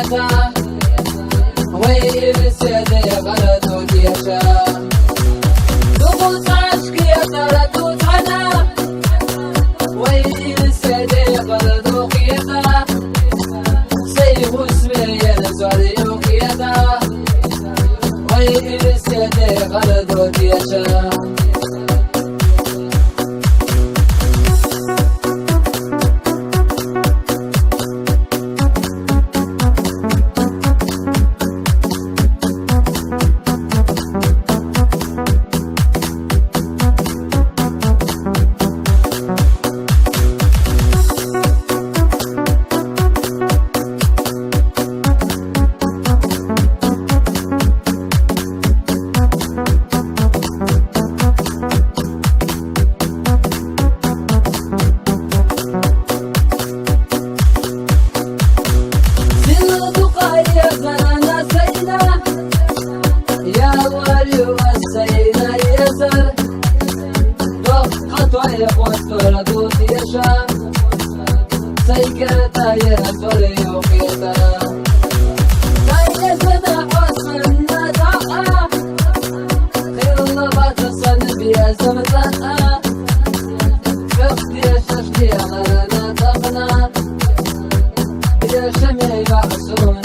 يتا ويل سيدي غلط يشا ضغوط عشق يتا ردوت عنا ويل سيدي غلط يتا سيف اسمي ينزل يوكيتا ويل سيدي غلط يشا ردوت يشا سيكرتا يرسل يوكيتا سيكرتا حسن ندعا خير الله بتصل بيا زمتا كفتي ششتي غرنا تغنى يا شمي بعسون